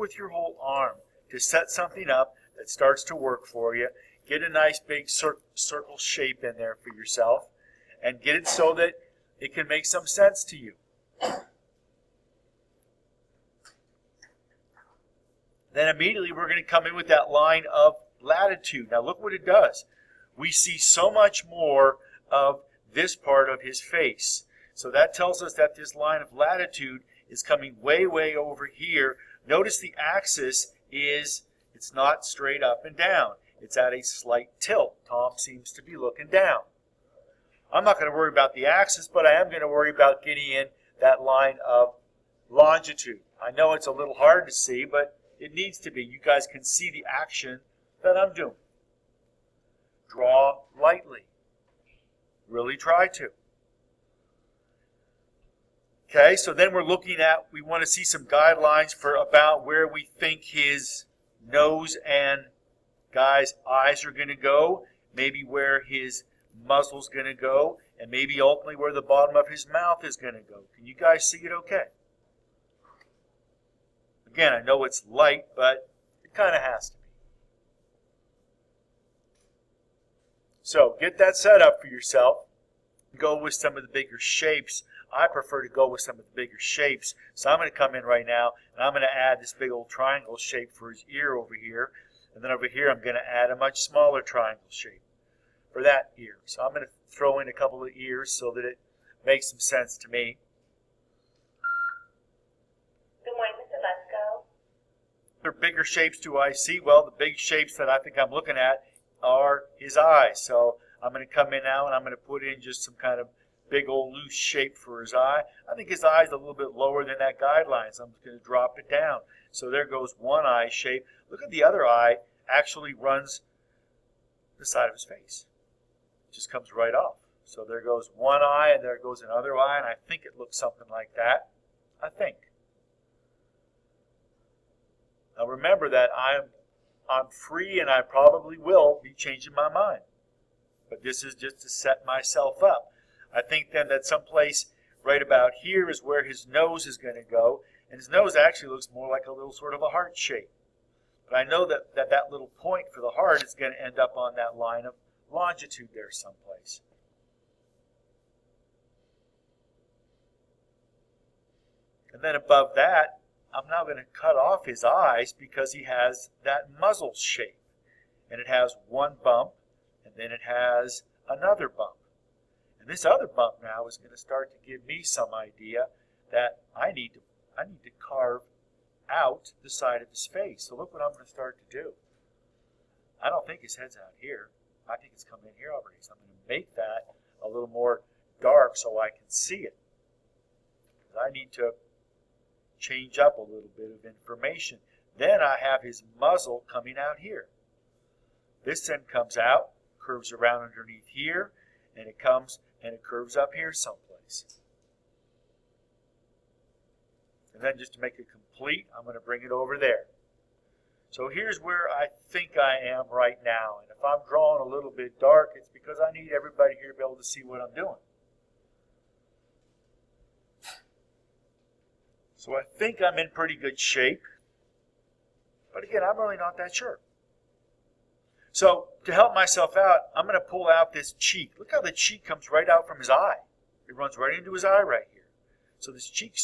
with your whole arm to set something up that starts to work for you. Get a nice big circle shape in there for yourself and get it so that it can make some sense to you. Then immediately we're going to come in with that line of latitude. Now look what it does. We see so much more of this part of his face. So that tells us that this line of latitude is coming way, way over here. Notice the axis it's not straight up and down. It's at a slight tilt. Tom seems to be looking down. I'm not going to worry about the axis, but I am going to worry about getting in that line of longitude. I know it's a little hard to see, but it needs to be. You guys can see the action that I'm doing. Draw lightly. Really try to. Okay, so then we're looking at, we want to see some guidelines for about where we think his nose and guy's eyes are going to go, maybe where his muzzle's going to go, and maybe ultimately where the bottom of his mouth is going to go. Can you guys see it okay? Again, I know it's light, but it kind of has to be. So get that set up for yourself. Go with some of the bigger shapes. I prefer to go with some of the bigger shapes. So I'm going to come in right now, and I'm going to add this big old triangle shape for his ear over here. And then over here, I'm going to add a much smaller triangle shape for that ear. So I'm going to throw in a couple of ears so that it makes some sense to me. Good morning, Mr. Lutsko. What other bigger shapes do I see? Well, the big shapes that I think I'm looking at are his eyes. So I'm going to come in now, and I'm going to put in just some kind of big old loose shape for his eye. I think his eye is a little bit lower than that guideline, so I'm just going to drop it down. So there goes one eye shape. Look at the other eye actually runs the side of his face. It just comes right off. So there goes one eye, and there goes another eye, and I think it looks something like that. I think. Now remember that I'm free, and I probably will be changing my mind. But this is just to set myself up. I think then that someplace right about here is where his nose is going to go. And his nose actually looks more like a little sort of a heart shape. But I know that little point for the heart is going to end up on that line of longitude there someplace. And then above that, I'm now going to cut off his eyes because he has that muzzle shape. And it has one bump, and then it has another bump. And this other bump now is going to start to give me some idea that I need to carve out the side of his face. So look what I'm going to start to do. I don't think his head's out here. I think it's coming in here already. So I'm going to make that a little more dark so I can see it. I need to change up a little bit of information. Then I have his muzzle coming out here. This then comes out, curves around underneath here, and it comes and it curves up here someplace. And then just to make it complete, I'm going to bring it over there. So here's where I think I am right now. And if I'm drawing a little bit dark, it's because I need everybody here to be able to see what I'm doing. So I think I'm in pretty good shape. But again, I'm really not that sure. So to help myself out, I'm going to pull out this cheek. Look how the cheek comes right out from his eye. It runs right into his eye right here. So this cheek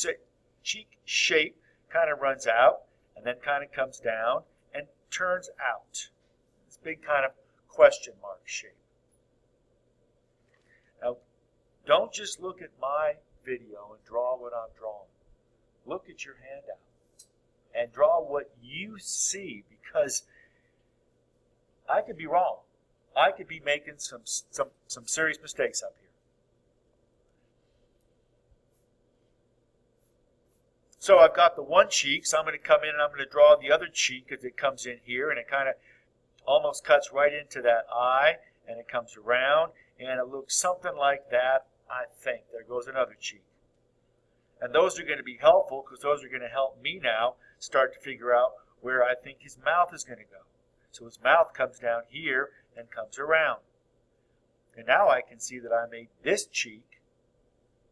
shape kind of runs out and then kind of comes down and turns out. This big kind of question mark shape. Now, don't just look at my video and draw what I'm drawing. Look at your handout and draw what you see, because I could be wrong. I could be making some serious mistakes up here. So I've got the one cheek, so I'm going to come in and I'm going to draw the other cheek as it comes in here, and it kind of almost cuts right into that eye, and it comes around, and it looks something like that, I think. There goes another cheek. And those are going to be helpful because those are going to help me now start to figure out where I think his mouth is going to go. So his mouth comes down here and comes around. And now I can see that I made this cheek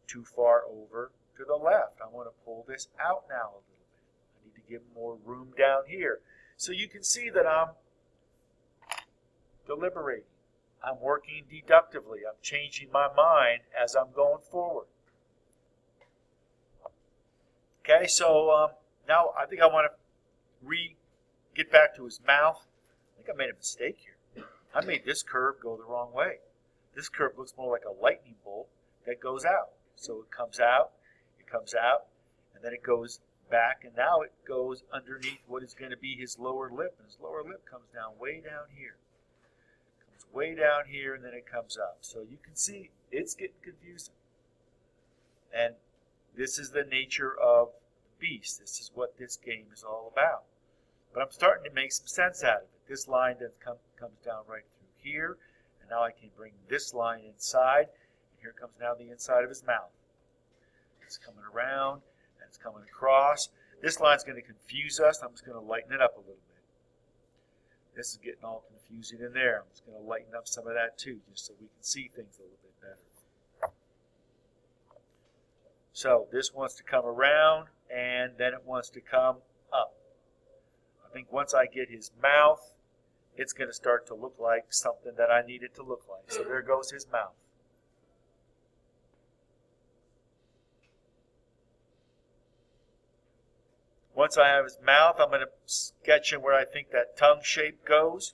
too far over to the left. I want to pull this out now a little bit. I need to give him more room down here. So you can see that I'm deliberating. I'm working deductively. I'm changing my mind as I'm going forward. Okay, so now I think I want to get back to his mouth. I think I made a mistake here. I made this curve go the wrong way. This curve looks more like a lightning bolt that goes out. So it comes out, and then it goes back, and now it goes underneath what is going to be his lower lip, and his lower lip comes down way down here. It comes way down here, and then it comes up. So you can see it's getting confusing. And this is the nature of the beast. This is what this game is all about. But I'm starting to make some sense out of it. This line then comes down right through here, and now I can bring this line inside, and here comes now the inside of his mouth. It's coming around, and it's coming across. This line's going to confuse us. I'm just going to lighten it up a little bit. This is getting all confusing in there. I'm just going to lighten up some of that too, just so we can see things a little bit better. So this wants to come around, and then it wants to come up. I think once I get his mouth, it's going to start to look like something that I need it to look like. So there goes his mouth. Once I have his mouth, I'm going to sketch in where I think that tongue shape goes.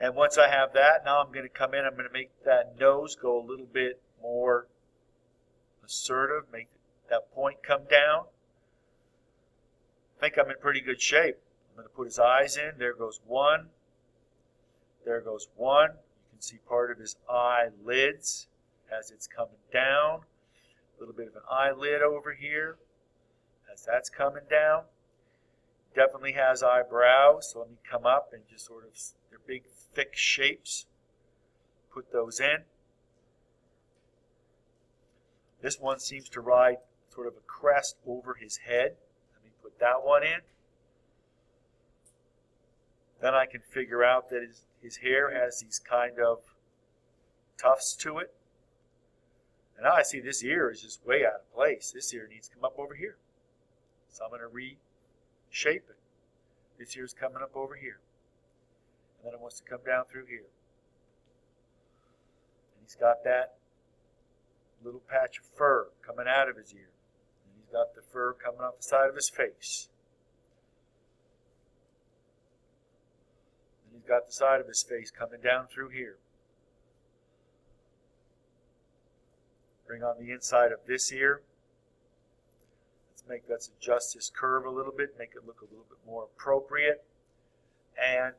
And once I have that, now I'm going to come in, I'm going to make that nose go a little bit more assertive, make that point come down. I think I'm in pretty good shape. I'm going to put his eyes in. There goes one. There goes one. You can see part of his eyelids as it's coming down. A little bit of an eyelid over here as that's coming down. Definitely has eyebrows, so let me come up and just sort of, they're big thick shapes. Put those in. This one seems to ride sort of a crest over his head. Let me put that one in. Then I can figure out that his hair has these kind of tufts to it. And now I see this ear is just way out of place. This ear needs to come up over here. So I'm going to reshape it. This ear is coming up over here. And then it wants to come down through here. And he's got that little patch of fur coming out of his ear. And he's got the fur coming off the side of his face. And he's got the side of his face coming down through here. Bring on the inside of this ear. Let's adjust this curve a little bit, make it look a little bit more appropriate. And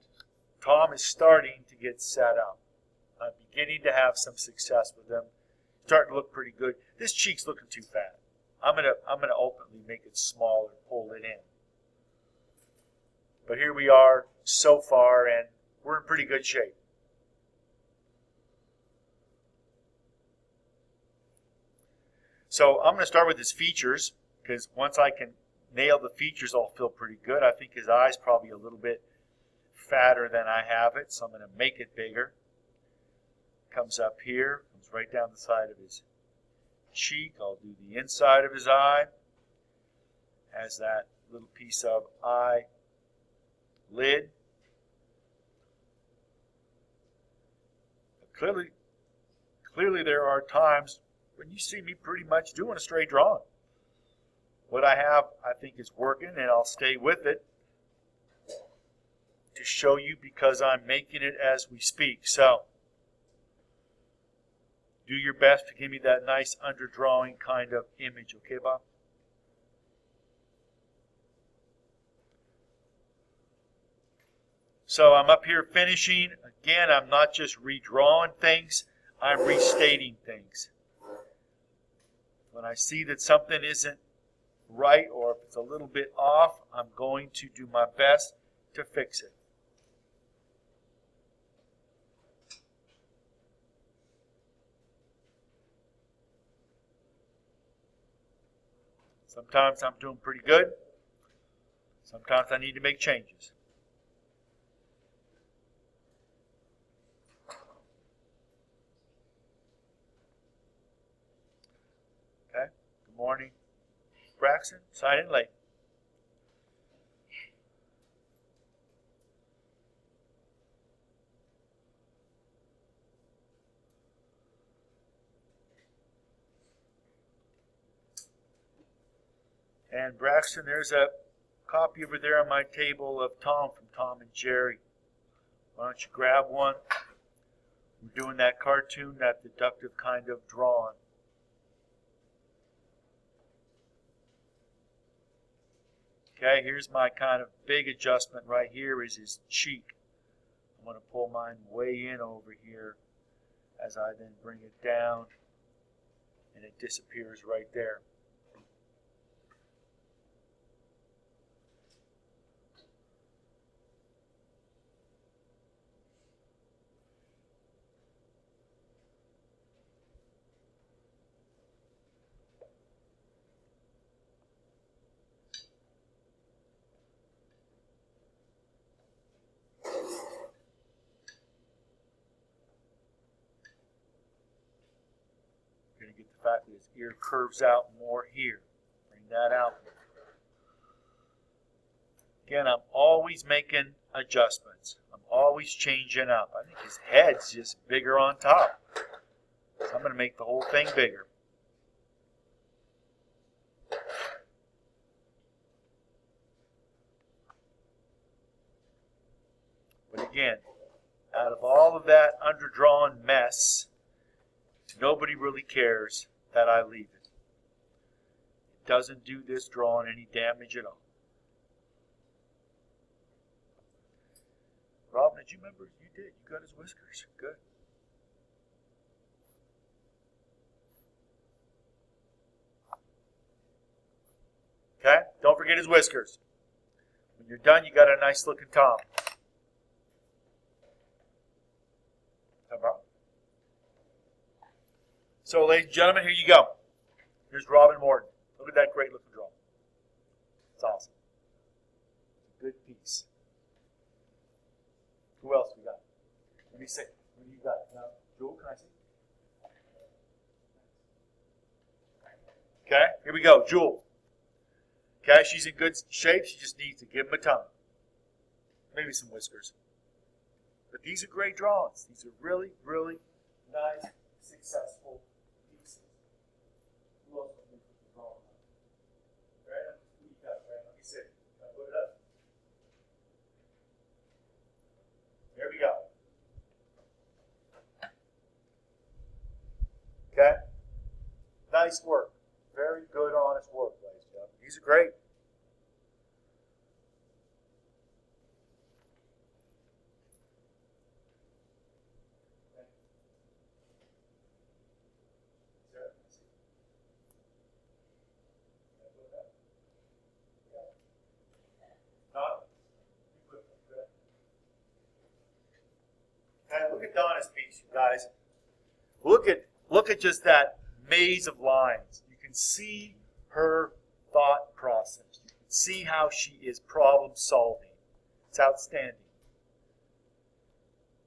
Tom is starting to get set up. I'm beginning to have some success with him. Starting to look pretty good. This cheek's looking too fat. I'm gonna ultimately make it smaller and pull it in. But here we are so far, and we're in pretty good shape. So I'm going to start with his features, because once I can nail the features, I'll feel pretty good. I think his eye's probably a little bit fatter than I have it, so I'm going to make it bigger. Comes up here, comes right down the side of his cheek. I'll do the inside of his eye. Has that little piece of eye lid. Clearly there are times when you see me pretty much doing a straight drawing. What I have, I think, is working, and I'll stay with it to show you because I'm making it as we speak. So, do your best to give me that nice underdrawing kind of image, okay, Bob? So I'm up here finishing. Again, I'm not just redrawing things, I'm restating things. When I see that something isn't right or if it's a little bit off, I'm going to do my best to fix it. Sometimes I'm doing pretty good. Sometimes I need to make changes. Okay, good morning. Braxton, sign in late. And Braxton, there's a copy over there on my table of Tom from Tom and Jerry. Why don't you grab one? We're doing that cartoon, that deductive kind of drawing. Okay, here's my kind of big adjustment right here is his cheek. I'm going to pull mine way in over here as I then bring it down, and it disappears right there. You're going to get the fact that his ear curves out more here. Bring that out. Again, I'm always making adjustments. I'm always changing up. I think his head's just bigger on top. So I'm going to make the whole thing bigger. But again, out of all of that underdrawn mess, nobody really cares that I leave it. It doesn't do this drawing any damage at all. Robin, did you remember? You did. You got his whiskers. Good. Okay? Don't forget his whiskers. When you're done, you got a nice looking Tom. No problem. So, ladies and gentlemen, here you go. Here's Robin Morton. Look at that great looking drawing. It's awesome. Good piece. Who else we got? Let me see. What do you got? Now, Jewel, can I see? Okay, here we go. Jewel. Okay, she's in good shape. She just needs to give him a tongue. Maybe some whiskers. But these are great drawings. These are really, really nice, successful pieces. Who else can we put the drawing on? Brandon, who you got, Brandon? Let me see. Can I put it up? There we go. Okay? Nice work. Very good, honest work, ladies and gentlemen. These are great. Okay, look at Donna's piece, you guys. Look at just that maze of lines. You can see her thought process. You can see how she is problem solving. It's outstanding.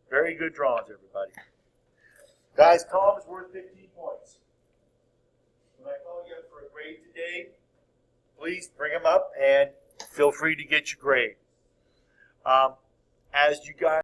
Very good drawings, everybody. Guys, Tom is worth 15 points. When I call you up for a grade today, please bring them up and feel free to get your grade. As you guys